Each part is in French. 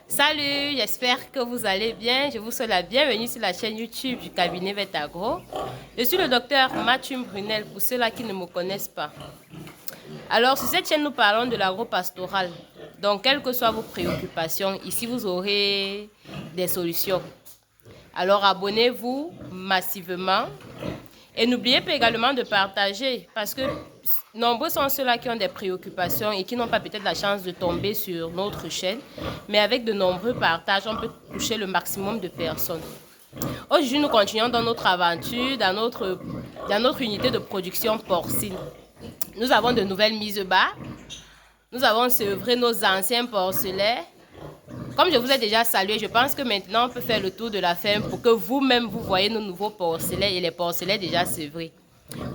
Salut, j'espère que vous allez bien. Je vous souhaite la bienvenue sur la chaîne YouTube du cabinet Vetagro. Je suis le docteur Mathieu Brunel pour ceux-là qui ne me connaissent pas. Alors, sur cette chaîne, nous parlons de l'agro-pastoral. Donc, quelles que soient vos préoccupations, ici, vous aurez des solutions. Alors, abonnez-vous massivement. Et n'oubliez pas également de partager parce que nombreux sont ceux-là qui ont des préoccupations et qui n'ont pas peut-être la chance de tomber sur notre chaîne. Mais avec de nombreux partages, on peut toucher le maximum de personnes. Aujourd'hui, nous continuons dans notre aventure, dans notre unité de production porcine. Nous avons de nouvelles mises bas. Nous avons sevré nos anciens porcelets. Comme je vous ai déjà salué, je pense que maintenant on peut faire le tour de la ferme pour que vous-même vous voyez nos nouveaux porcelets et les porcelets déjà sevrés.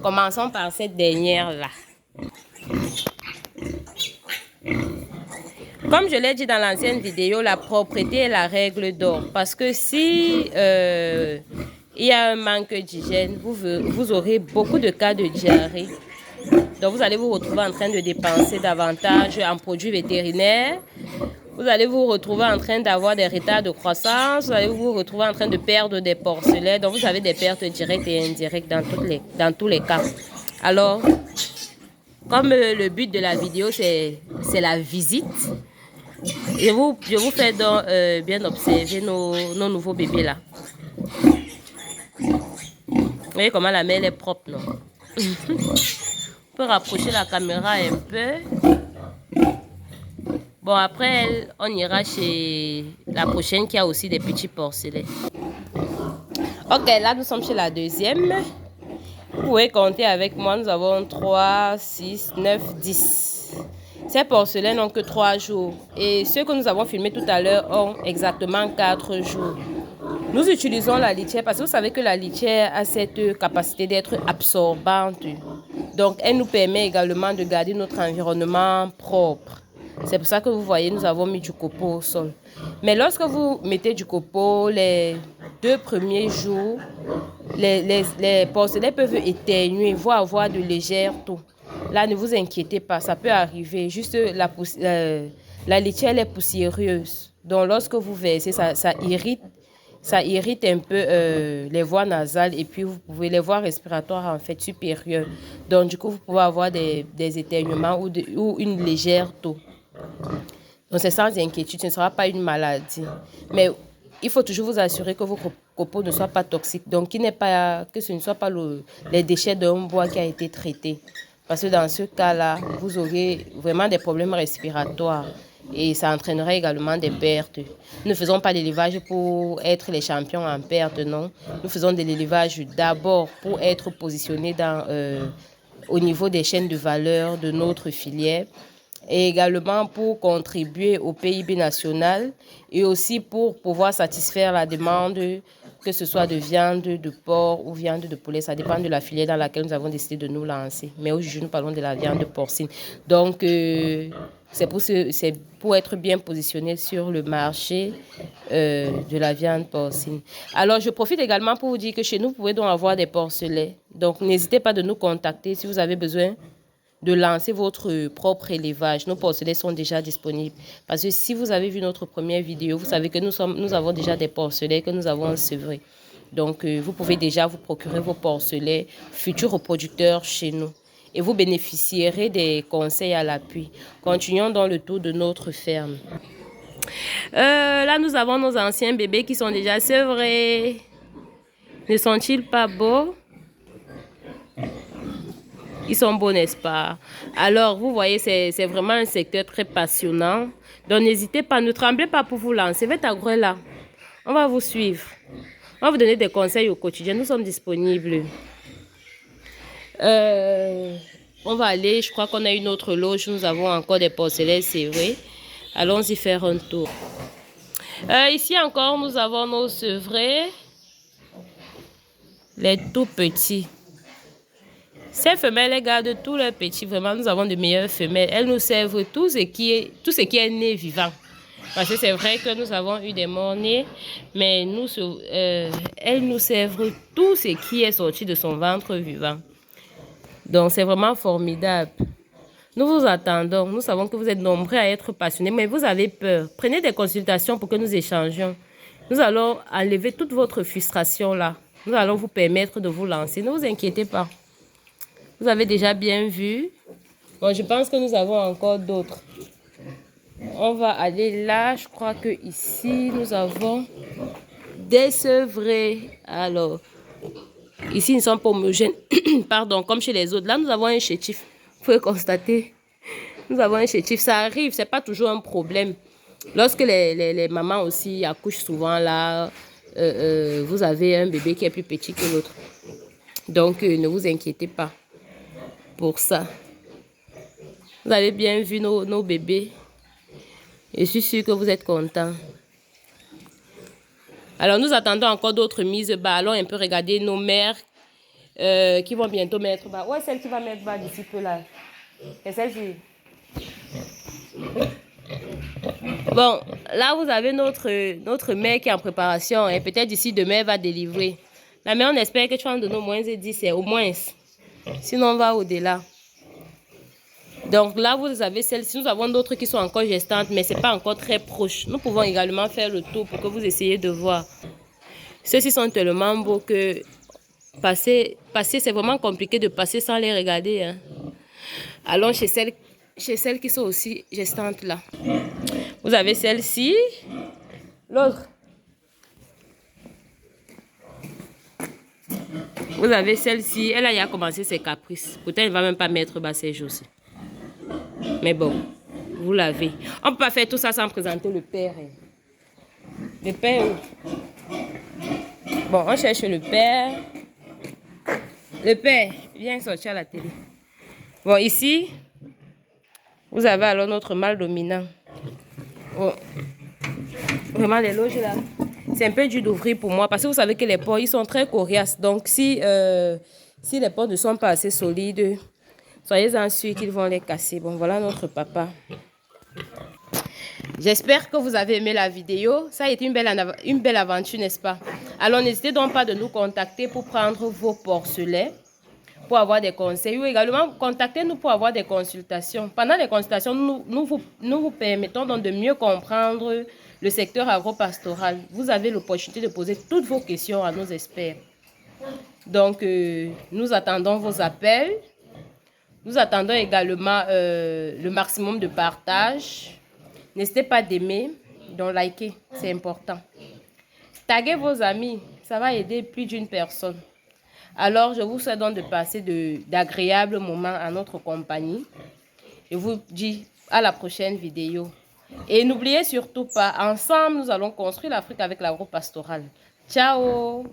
Commençons par cette dernière-là. Comme je l'ai dit dans l'ancienne vidéo, la propreté est la règle d'or. Parce que si il y a un manque d'hygiène, vous aurez beaucoup de cas de diarrhée. Donc vous allez vous retrouver en train de dépenser davantage en produits vétérinaires. Vous allez vous retrouver en train d'avoir des retards de croissance. Vous allez vous retrouver en train de perdre des porcelets. Donc vous avez des pertes directes et indirectes dans tous les cas. Alors, comme le but de la vidéo, c'est la visite, je vous fais donc bien observer nos nouveaux bébés là. Vous voyez comment la mêle est propre, non? On peut rapprocher la caméra un peu. Bon, après, on ira chez la prochaine qui a aussi des petits porcelets. Ok, là, nous sommes chez la deuxième. Vous pouvez compter avec moi. Nous avons 3, 6, 9, 10. Ces porcelets n'ont que 3 jours. Et ceux que nous avons filmés tout à l'heure ont exactement 4 jours. Nous utilisons la litière parce que vous savez que la litière a cette capacité d'être absorbante. Donc, elle nous permet également de garder notre environnement propre. C'est pour ça que vous voyez, nous avons mis du copeau au sol. Mais lorsque vous mettez du copeau, les 2 premiers jours, les porcelets peuvent éternuer, voire avoir de légères taux. Là, ne vous inquiétez pas, ça peut arriver. Juste la litière elle est poussiéreuse. Donc, lorsque vous versez, ça irrite un peu les voies nasales et puis vous pouvez les voies respiratoires en fait supérieures. Donc, du coup, vous pouvez avoir des éternuements ou une légère taux. Donc, c'est sans inquiétude, ce ne sera pas une maladie. Mais il faut toujours vous assurer que vos copeaux ne soient pas toxiques. Donc, que ce ne soit pas les déchets d'un bois qui a été traité. Parce que dans ce cas-là, vous aurez vraiment des problèmes respiratoires. Et ça entraînerait également des pertes. Nous ne faisons pas d'élevage pour être les champions en perte, non. Nous faisons de l'élevage d'abord pour être positionnés au niveau des chaînes de valeur de notre filière. Et également pour contribuer au PIB national et aussi pour pouvoir satisfaire la demande, que ce soit de viande de porc ou viande de poulet. Ça dépend de la filière dans laquelle nous avons décidé de nous lancer. Mais aujourd'hui, nous parlons de la viande porcine. Donc, c'est pour être bien positionné sur le marché de la viande porcine. Alors, je profite également pour vous dire que chez nous, vous pouvez donc avoir des porcelets. Donc, n'hésitez pas de nous contacter si vous avez besoin de lancer votre propre élevage. Nos porcelets sont déjà disponibles. Parce que si vous avez vu notre première vidéo, vous savez que nous avons déjà des porcelets que nous avons sevrés. Donc, vous pouvez déjà vous procurer vos porcelets futurs reproducteurs chez nous. Et vous bénéficierez des conseils à l'appui. Continuons dans le tour de notre ferme. Là, nous avons nos anciens bébés qui sont déjà sevrés. Ne sont-ils pas beaux? Ils sont beaux, n'est-ce pas? Alors, vous voyez, c'est vraiment un secteur très passionnant. Donc, n'hésitez pas, ne tremblez pas pour vous lancer. Vetagro est là. On va vous suivre. On va vous donner des conseils au quotidien. Nous sommes disponibles. On va aller, je crois qu'on a une autre loge. Nous avons encore des porcelets, c'est vrai. Allons-y faire un tour. Ici encore, nous avons nos sevrés. Les tout petits. Ces femelles, elles gardent tous leurs petits. Vraiment, nous avons de meilleures femelles. Elles nous servent tout ce qui est né vivant. Parce que c'est vrai que nous avons eu des morts-nés, mais elles nous servent tout ce qui est sorti de son ventre vivant. Donc, c'est vraiment formidable. Nous vous attendons. Nous savons que vous êtes nombreux à être passionnés, mais vous avez peur. Prenez des consultations pour que nous échangions. Nous allons enlever toute votre frustration là. Nous allons vous permettre de vous lancer. Ne vous inquiétez pas. Vous avez déjà bien vu. Bon, je pense que nous avons encore d'autres. On va aller là. Je crois que ici, nous avons des sevrés. Alors, ici, ils ne sont pas homogènes. Pardon, comme chez les autres. Là, nous avons un chétif. Vous pouvez constater. Nous avons un chétif. Ça arrive, c'est pas toujours un problème. Lorsque les mamans aussi accouchent souvent là, vous avez un bébé qui est plus petit que l'autre. Donc, ne vous inquiétez pas pour ça. Vous avez bien vu nos bébés. Je suis sûre que vous êtes contents. Alors, nous attendons encore d'autres mises bas. Allons un peu regarder nos mères qui vont bientôt mettre bas. Ouais, celle qui va mettre bas d'ici peu là. C'est celle-ci. Bon, là, vous avez notre mère qui est en préparation. Et peut-être d'ici demain, elle va délivrer. La mère, on espère que tu vas en donner au moins 10, au moins. Sinon, on va au-delà. Donc là, vous avez celle-ci. Nous avons d'autres qui sont encore gestantes, mais ce n'est pas encore très proche. Nous pouvons également faire le tour pour que vous essayiez de voir. Ceux-ci sont tellement beaux que passer c'est vraiment compliqué de passer sans les regarder. Hein. Allons chez celles qui sont aussi gestantes là. Vous avez celle-ci. L'autre. Vous avez celle-ci. Elle a commencé ses caprices. Peut-être elle ne va même pas mettre bas ses jours-ci. Mais bon, vous l'avez. On ne peut pas faire tout ça sans présenter le père. Le père. Bon, on cherche le père. Le père vient sortir à la télé. Bon, ici, vous avez alors notre mâle dominant. Bon. Vraiment, les loges là, c'est un peu dur d'ouvrir pour moi parce que vous savez que les porcs, ils sont très coriaces. Donc, si les porcs ne sont pas assez solides, soyez-en sûrs qu'ils vont les casser. Bon, voilà notre papa. J'espère que vous avez aimé la vidéo. Ça a été une belle aventure, n'est-ce pas? Alors, n'hésitez donc pas de nous contacter pour prendre vos porcelets, pour avoir des conseils ou également contactez-nous pour avoir des consultations. Pendant les consultations, nous vous permettons donc de mieux comprendre le secteur agro-pastoral. Vous avez l'opportunité de poser toutes vos questions à nos experts. Donc, nous attendons vos appels. Nous attendons également le maximum de partage. N'hésitez pas d'aimer, donc liker, c'est important. Taguez vos amis, ça va aider plus d'une personne. Alors, je vous souhaite donc de passer d'agréables moments à notre compagnie. Je vous dis à la prochaine vidéo. Et n'oubliez surtout pas, ensemble, nous allons construire l'Afrique avec l'agro-pastoral. Ciao!